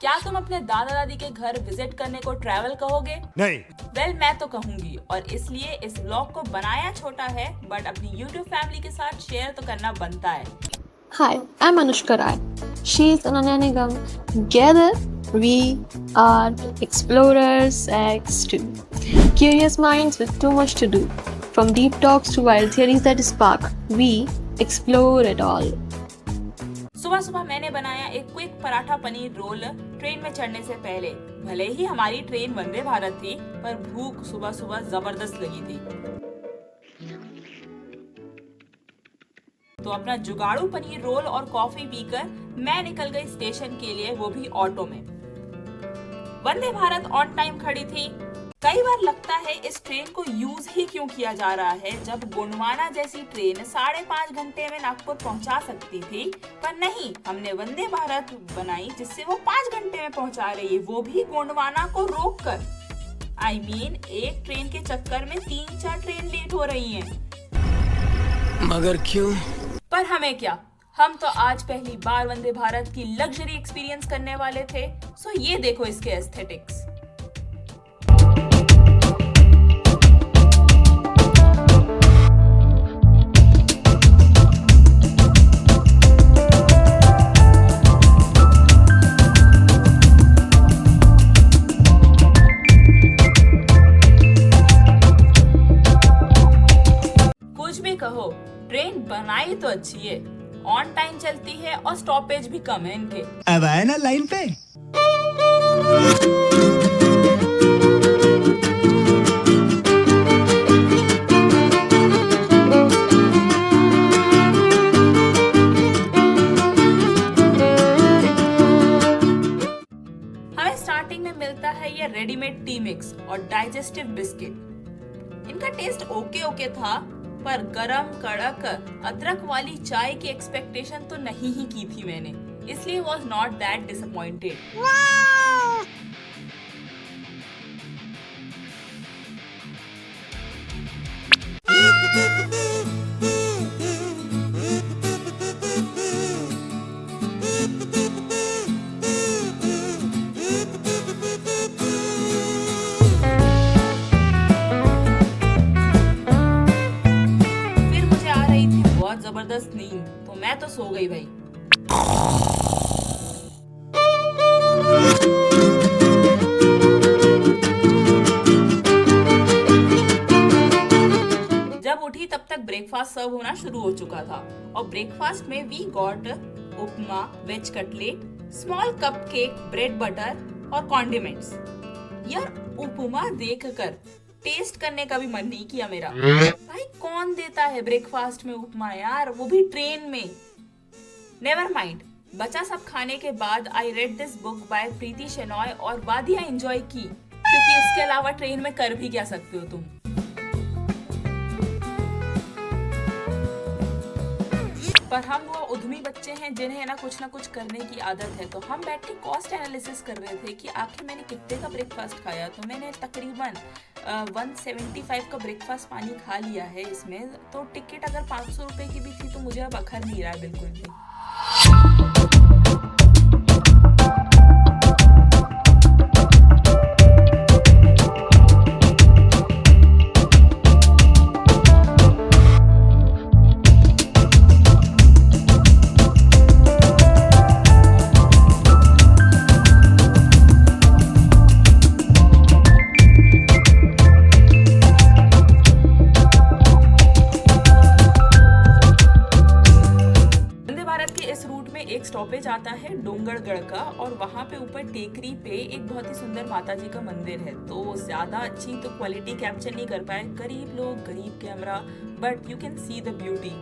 क्या तुम अपने दादा दादी के घर विजिट करने को ट्रैवल कहोगे? नहीं। वेल, मैं तो कहूंगी, और इसलिए इस व्लॉग को बनाया छोटा है बट अपनी YouTube फैमिली के साथ शेयर तो करना बनता है। Hi, I'm Anushka Rai. She's Ananya Nigam. Together, we are Explorers X2. Curious minds with too much to do. From deep talks to wild theories that spark, we explore it all. सुबह सुबह मैंने बनाया एक quick paratha paneer roll train में चढ़ने से पहले। भले ही हमारी ट्रेन वंदे भारत थी, पर भूख सुबह सुबह जबरदस्त लगी थी, तो अपना जुगाड़ू पनीर रोल और कॉफी पीकर मैं निकल गई स्टेशन के लिए, वो भी ऑटो में। वंदे भारत ऑन टाइम खड़ी थी। कई बार लगता है इस ट्रेन को यूज ही क्यों किया जा रहा है, जब गोंडवाना जैसी ट्रेन 5.5 घंटे में नागपुर पहुंचा सकती थी, पर नहीं, हमने वंदे भारत बनाई जिससे वो 5 घंटे में पहुंचा रही है, वो भी गोंडवाना को रोक कर। I mean, एक ट्रेन के चक्कर में 3-4 ट्रेन लेट हो रही हैं। मगर क्यों? पर हमें क्या, हम तो आज पहली बार वंदे भारत की लग्जरी एक्सपीरियंस करने वाले थे, सो ये देखो इसके एस्थेटिक्स। कुछ भी कहो, ट्रेन बनाई तो अच्छी है, ऑन टाइम चलती है और स्टॉपेज भी कम है इनके। अब आए ना लाइन पे। हमें स्टार्टिंग में मिलता है ये रेडीमेड टी मिक्स और डाइजेस्टिव बिस्किट। इनका टेस्ट ओके था, पर गरम कड़क अदरक वाली चाय की एक्सपेक्टेशन तो नहीं ही की थी मैंने, इसलिए वॉज नॉट दैट डिसअपॉइंटेड। जबरदस्त नींद, तो मैं तो सो गई भाई। जब उठी तब तक ब्रेकफास्ट सर्व होना शुरू हो चुका था, और ब्रेकफास्ट में we got upma, veg cutlet, small cup cake, bread butter और कॉन्डिमेंट्स। यार, उपमा देखकर टेस्ट करने का भी मन नहीं किया मेरा। भाई, कौन देता है ब्रेकफास्ट में उपमा यार, वो भी ट्रेन में। नेवर माइंड, बचा सब खाने के बाद I read this book by Preeti Shenoy और वादिया एंजॉय की, क्योंकि इसके अलावा ट्रेन में कर भी क्या सकते हो तुम। पर हम वो उद्यमी बच्चे हैं जिन्हें ना कुछ करने की आदत है, तो हम बैठ के कॉस्ट एनालिसिस कर रहे थे कि आखिर मैंने कितने का ब्रेकफास्ट खाया। तो मैंने तकरीबन 175 का ब्रेकफास्ट पानी खा लिया है इसमें, तो टिकट अगर 500 रुपए की भी थी तो मुझे अब अखर नहीं रहा है बिल्कुल भी। एक स्टॉपेज आता है डोंगरगढ़ का, और वहाँ पे ऊपर टेकरी पे एक बहुत ही सुंदर माता जी का मंदिर है। तो ज्यादा अच्छी तो क्वालिटी कैप्चर नहीं कर पाए, गरीब लोग, गरीब camera, but you can see the beauty.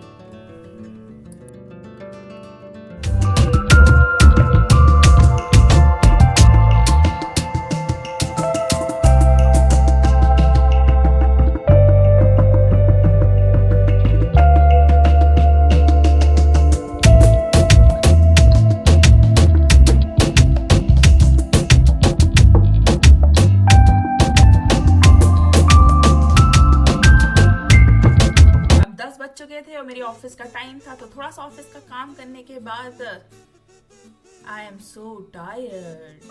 Office का टाइम था, तो थोड़ा सा ऑफिस का काम करने के बाद I am so tired.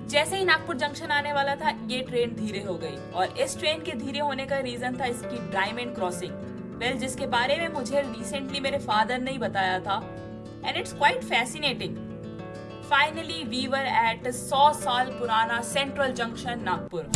जैसे ही नागपुर जंक्शन आने वाला था, ये ट्रेन धीरे हो गई और इस ट्रेन के धीरे होने का रीजन था इसकी डायमंड क्रॉसिंग, वेल जिसके बारे में मुझे रिसेंटली मेरे फादर ने ही बताया था and it's quite fascinating. Finally we were at 100 साल पुराना सेंट्रल जंक्शन नागपुर।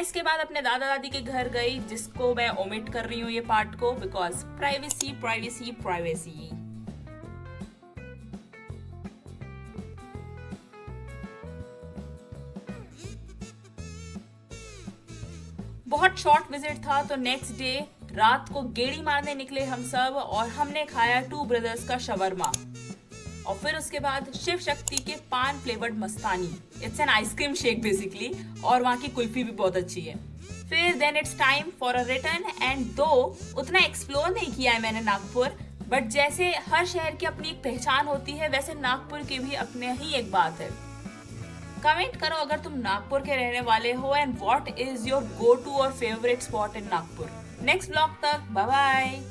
इसके बाद अपने दादा दादी के घर गई, जिसको मैं ओमिट कर रही हूँ ये पार्ट को, बिकॉज प्राइवेसी प्राइवेसी प्राइवेसी। बहुत शॉर्ट विजिट था, तो नेक्स्ट डे रात को गेड़ी मारने निकले हम सब और हमने खाया टू ब्रदर्स का शवरमा और फिर उसके बाद शिव शक्ति के paan flavoured mastani, it's an ice cream shake basically, और वहाँ की कुल्फी भी बहुत अच्छी है। फिर then it's time for a return and though उतना एक्सप्लोर नहीं किया है मैंने नागपुर, बट जैसे हर शहर की अपनी एक पहचान होती है, वैसे नागपुर की भी अपने ही एक बात है। कमेंट करो अगर तुम नागपुर के रहने वाले हो and what is your go to और favourite spot in Nagpur. Next blog तक बाय बाय।